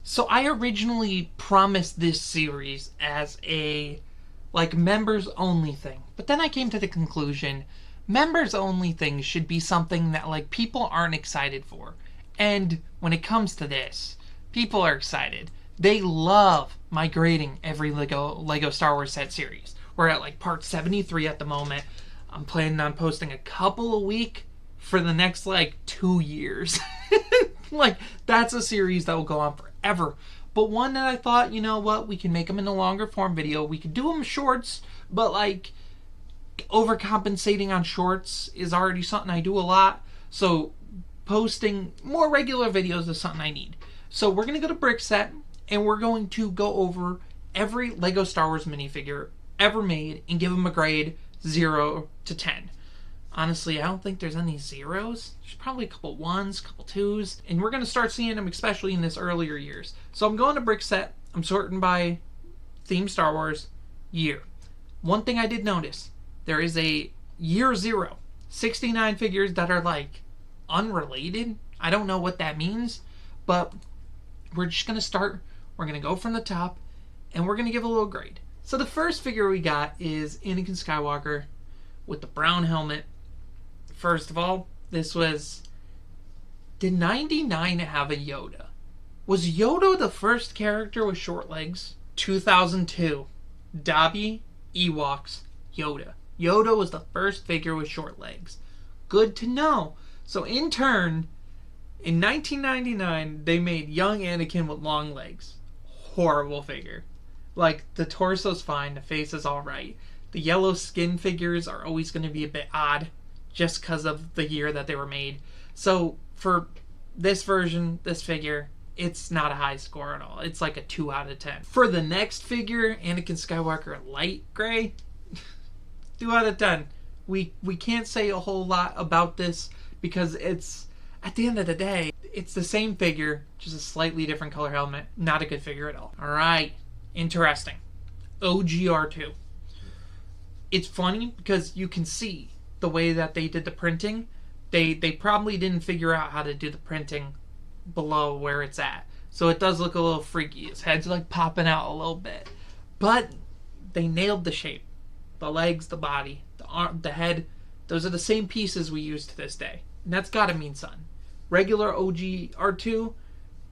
So I originally promised this series as a like members only thing, but then I came to the conclusion members only things should be something that like people aren't excited for. And when it comes to this, people are excited. They love my grading every Lego Star Wars set series. We're at like part 73 at the moment. I'm planning on posting a couple a week for the next like 2 years. Like that's a series that will go on forever. But one that I thought, you know what, we can make them in a longer form video. We could do them shorts, but like overcompensating on shorts is already something I do a lot. So posting more regular videos is something I need. So we're going to go to Brickset and we're going to go over every Lego Star Wars minifigure ever made and give them a grade 0 to 10. Honestly, I don't think there's any zeros. There's probably a couple ones, a couple twos, and we're going to start seeing them especially in this earlier years. So I'm going to Brickset. I'm sorting by theme Star Wars year. One thing I did notice, there is a year 0, 69 figures that are like unrelated. I don't know what that means, but we're just going to start. We're going to go from the top, and we're going to give a little grade. So the first figure we got is Anakin Skywalker with the brown helmet. First of all, this was... Did 99 have a Yoda? Was Yoda the first character with short legs? 2002. Dobby, Ewoks, Yoda. Yoda was the first figure with short legs. Good to know. So in turn, in 1999, they made young Anakin with long legs. Horrible figure. Like, the torso's fine, the face is alright. The yellow skin figures are always going to be a bit odd, just because of the year that they were made. So, for this version, this figure, it's not a high score at all. It's like a 2 out of 10. For the next figure, Anakin Skywalker light gray, 2 out of 10. We can't say a whole lot about this, because it's, at the end of the day, it's the same figure, just a slightly different color helmet. Not a good figure at all. Alright, interesting. OGR2. It's funny because you can see the way that they did the printing. They probably didn't figure out how to do the printing below where it's at. So it does look a little freaky. His head's like popping out a little bit. But they nailed the shape. The legs, the body, the arm, the head. Those are the same pieces we use to this day. And that's gotta mean something. Regular OG R2,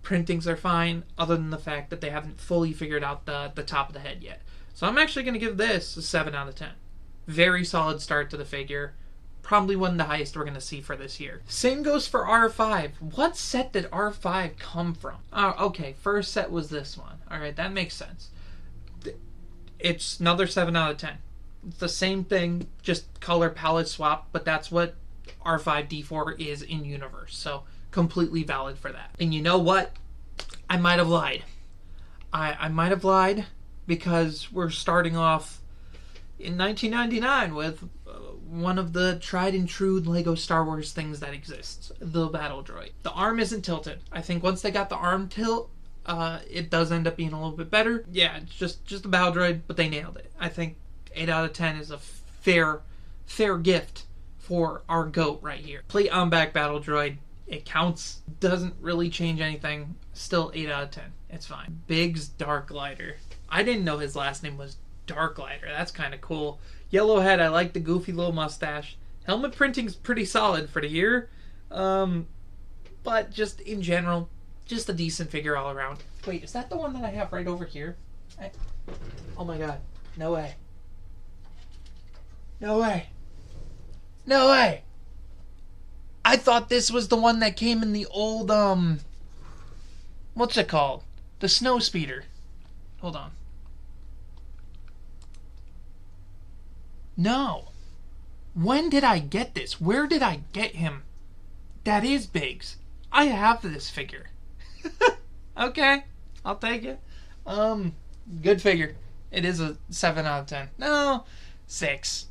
printings are fine, other than the fact that they haven't fully figured out the top of the head yet. So I'm actually going to give this a 7 out of 10. Very solid start to the figure. Probably one of the highest we're going to see for this year. Same goes for R5. What set did R5 come from? Oh, okay, first set was this one. Alright, that makes sense. It's another 7 out of 10. It's the same thing, just color palette swap, but that's what R5-D4 is in universe. So, completely valid for that. And you know what? I might have lied. I might have lied because we're starting off in 1999 with one of the tried and true Lego Star Wars things that exists, the battle droid. The arm isn't tilted. I think once they got the arm tilt, it does end up being a little bit better. Yeah, it's just a battle droid, but they nailed it. I think 8 out of 10 is a fair gift for our GOAT right here. Plate on back battle droid. It counts. Doesn't really change anything. Still 8 out of 10. It's fine. Biggs Darklighter. I didn't know his last name was Darklighter. That's kind of cool. Yellow head. I like the goofy little mustache. Helmet printing's pretty solid for the year. But just in general, just a decent figure all around. Wait, is that the one that I have right over here? Oh my god. No way. No way. No way. I thought this was the one that came in the old, what's it called? The snow speeder. Hold on. No. When did I get this? Where did I get him? That is Biggs. I have this figure. Okay. I'll take it. Good figure. It is a 7 out of 10. No, 6.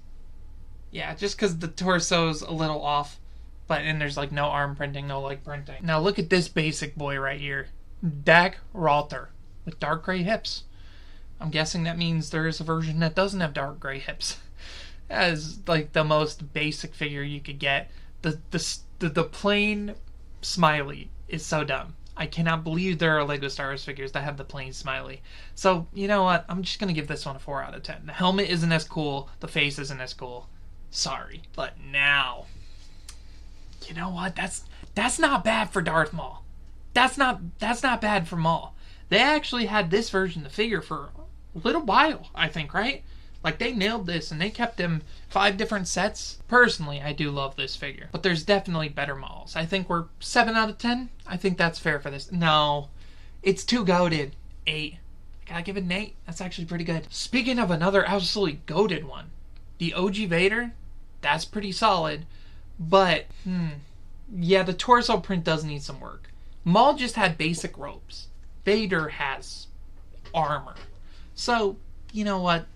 Yeah, just because the torso's a little off. And there's like no arm printing, no leg printing. Now look at this basic boy right here. Dak Ralter with dark gray hips. I'm guessing that means there is a version that doesn't have dark gray hips. That is like the most basic figure you could get. The plain smiley is so dumb. I cannot believe there are Lego Star Wars figures that have the plain smiley. So, you know what? I'm just going to give this one a 4 out of 10. The helmet isn't as cool. The face isn't as cool. Sorry. But now, you know what? That's not bad for Darth Maul. That's not bad for Maul. They actually had this version of the figure for a little while, I think, right? Like, they nailed this, and they kept him 5 different sets. Personally, I do love this figure. But there's definitely better Mauls. I think we're 7 out of 10. I think that's fair for this. No, it's too goated. 8. I gotta give it an 8. That's actually pretty good. Speaking of another absolutely goated one, the OG Vader, that's pretty solid. But, yeah, the torso print does need some work. Maul just had basic robes. Vader has armor. So, you know what?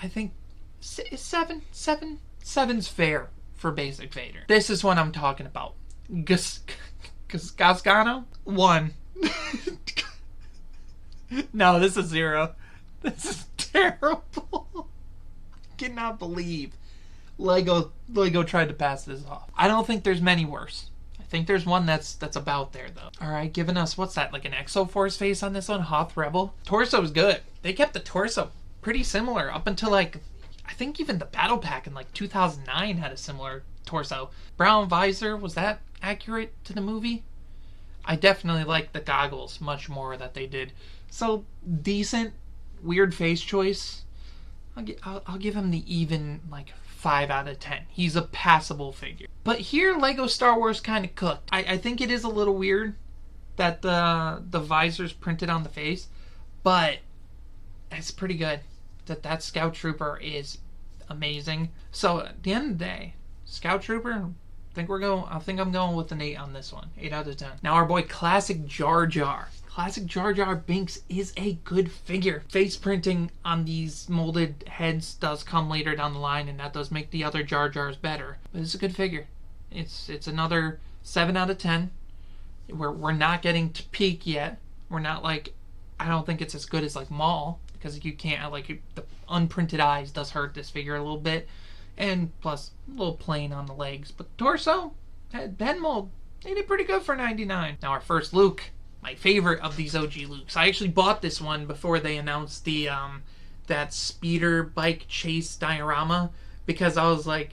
I think 7. 7's fair for basic Vader. This is what I'm talking about. Gasgano? 1. No, this is 0. This is terrible. I cannot believe Lego tried to pass this off. I don't think there's many worse. I think there's one that's about there, though. Alright, giving us, what's that, like an Exo-Force face on this one? Hoth Rebel? Torso's good. They kept the torso pretty similar up until, like, I think even the Battle Pack in, like, 2009 had a similar torso. Brown visor, was that accurate to the movie? I definitely like the goggles much more that they did. So, decent, weird face choice. I'll give him the even, like, 5 out of 10. He's a passable figure. But here, Lego Star Wars kind of cooked. I think it is a little weird that the visor's printed on the face, but it's pretty good. That Scout Trooper is amazing. So at the end of the day, Scout Trooper, I think I'm going with an 8 on this one. 8 out of 10. Now our boy Classic Jar Jar. Classic Jar Jar Binks is a good figure. Face printing on these molded heads does come later down the line, and that does make the other Jar Jars better. But it's a good figure. It's another 7 out of 10. We're not getting to peak yet. We're not like, I don't think it's as good as like Maul, because you can't, like, the unprinted eyes does hurt this figure a little bit, and plus a little plain on the legs. But the torso, head mold, they did pretty good for 99. Now our first Luke, my favorite of these OG Lukes. I actually bought this one before they announced the that speeder bike chase diorama, because I was like,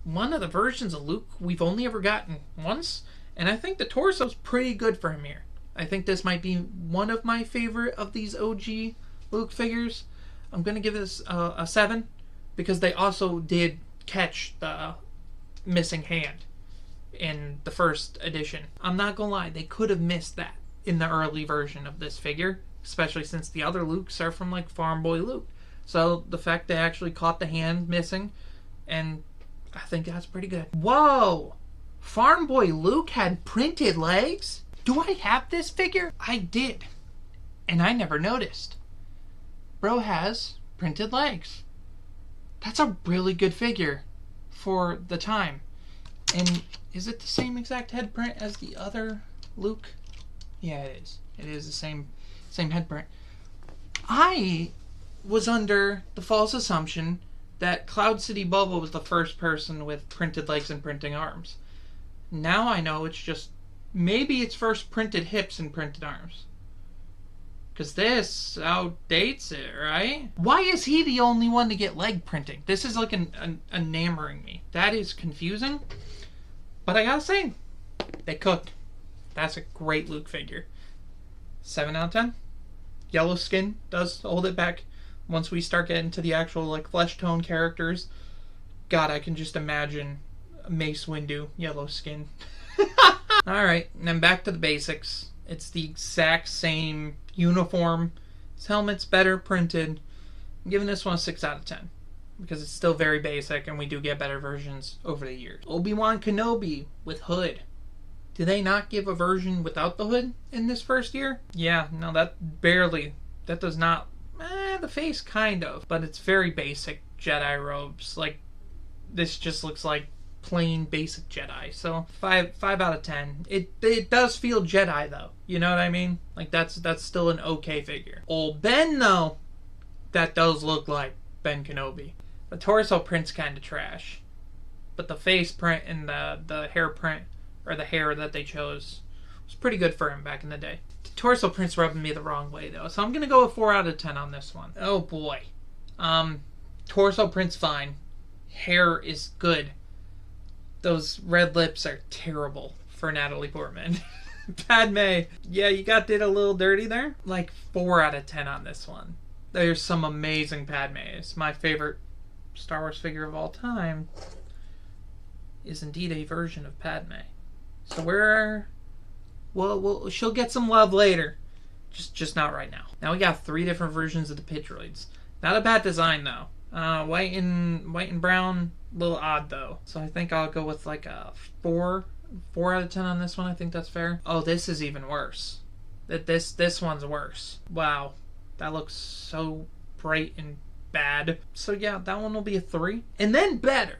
one of the versions of Luke we've only ever gotten once, and I think the torso's pretty good for him here. I think this might be one of my favorite of these OG Luke figures. I'm going to give this a 7, because they also did catch the missing hand in the first edition. I'm not going to lie, they could have missed that in the early version of this figure, especially since the other Lukes are from, like, Farm Boy Luke. So the fact they actually caught the hand missing, and I think that's pretty good. Whoa! Farm Boy Luke had printed legs? Do I have this figure? I did, and I never noticed. Bro has printed legs. That's a really good figure for the time. And is it the same exact head print as the other Luke? Yeah, it is. It is the same head print. I was under the false assumption that Cloud City Bubba was the first person with printed legs and printing arms. Now I know it's just, maybe it's first printed hips and printed arms. Because this outdates it, right? Why is he the only one to get leg printing? This is like enamoring me. That is confusing. But I gotta say, they cooked. That's a great Luke figure. 7 out of 10. Yellow skin does hold it back. Once we start getting to the actual, like, flesh tone characters, God, I can just imagine Mace Windu, yellow skin. Alright, and then back to the basics. It's the exact same uniform. His helmet's better printed. I'm giving this one a 6 out of 10. Because it's still very basic, and we do get better versions over the years. Obi-Wan Kenobi with hood. Do they not give a version without the hood in this first year? Yeah, no, that does not, the face kind of, but it's very basic Jedi robes. Like, this just looks like plain basic Jedi. So 5 out of 10. It does feel Jedi though. You know what I mean? Like, that's still an okay figure. Old Ben though, that does look like Ben Kenobi. The torso print's kind of trash, but the face print and the hair print, or the hair that they chose, was pretty good for him back in the day. The torso print's rubbing me the wrong way, though. So I'm going to go with 4 out of 10 on this one. Oh, boy. Torso print's fine. Hair is good. Those red lips are terrible for Natalie Portman. Padme, yeah, you did a little dirty there. Like 4 out of 10 on this one. There's some amazing Padmes. My favorite Star Wars figure of all time is indeed a version of Padme. So she'll get some love later. Just not right now. Now we got 3 different versions of the pit droids. Not a bad design though. White and brown, a little odd though. So I think I'll go with like a 4 out of 10 on this one. I think that's fair. Oh, this is even worse. This one's worse. Wow, that looks so bright and bad. So yeah, that one will be a 3. And then better.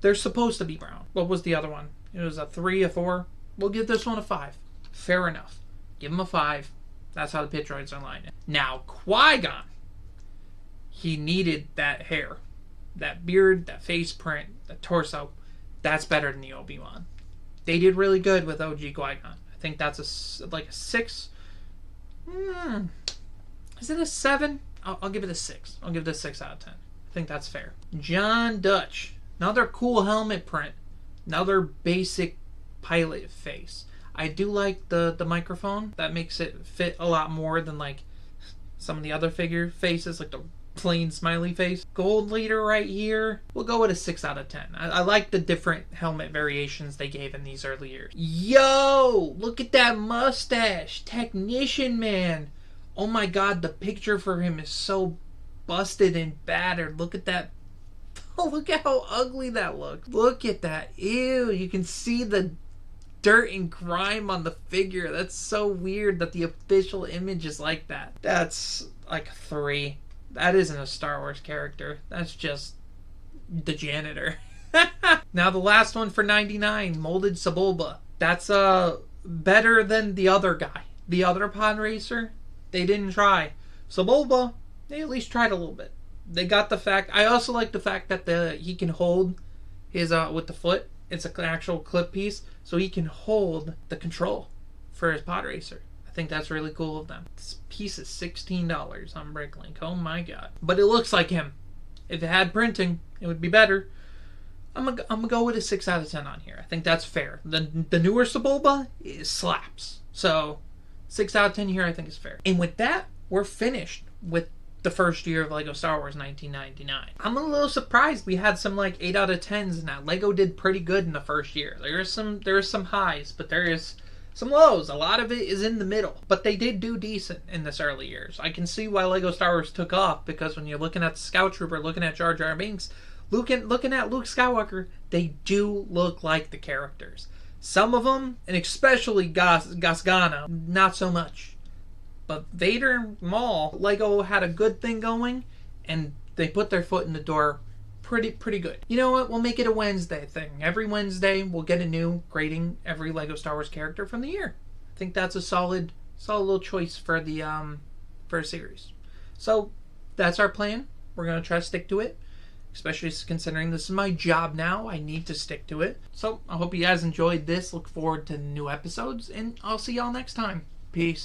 They're supposed to be brown. What was the other one? It was a 3, a 4. We'll give this one a 5. Fair enough. Give him a 5. That's how the pit droids are lined. Now, Qui-Gon. He needed that hair. That beard, that face print, the torso. That's better than the Obi-Wan. They did really good with OG Qui-Gon. I think that's like a 6. Is it a 7? I'll give it a 6. I'll give it a 6 out of 10. I think that's fair. John Dutch. Another cool helmet print. Another basic pilot face. I do like the microphone. That makes it fit a lot more than like some of the other figure faces, like the plain smiley face. Gold leader right here. We'll go with a 6 out of 10. I like the different helmet variations they gave in these early years. Yo! Look at that mustache! Technician man! Oh my god, the picture for him is so busted and battered. Look at that. Oh, look at how ugly that looks. Look at that. Ew, you can see the dirt and grime on the figure. That's so weird that the official image is like that. That's like a 3. That isn't a Star Wars character. That's just the janitor. Now the last one for $99, molded Sebulba. That's better than the other guy. The other pod racer, they didn't try. Sebulba, they at least tried a little bit. They got the fact. I also like the fact that he can hold his with the foot. It's an actual clip piece, so he can hold the control for his pod racer. I think that's really cool of them. This piece is $16 on Bricklink. Oh my god. But it looks like him. If it had printing, it would be better. I'm gonna go with a 6 out of 10 on here. I think that's fair. The newer Sebulba slaps. So 6 out of 10 here I think is fair. And with that, we're finished with the first year of LEGO Star Wars 1999. I'm a little surprised we had some like 8 out of 10s in that. LEGO did pretty good in the first year. There is some highs, but there is some lows. A lot of it is in the middle. But they did do decent in this early years. I can see why LEGO Star Wars took off, because when you're looking at the Scout Trooper, looking at Jar Jar Binks, looking at Luke Skywalker, they do look like the characters. Some of them, and especially Gasgana, not so much. But Vader and Maul, LEGO had a good thing going, and they put their foot in the door pretty good. You know what? We'll make it a Wednesday thing. Every Wednesday, we'll get a new grading every LEGO Star Wars character from the year. I think that's a solid little choice for the for a series. So that's our plan. We're gonna try to stick to it, especially considering this is my job now. I need to stick to it. So I hope you guys enjoyed this. Look forward to new episodes, and I'll see y'all next time. Peace.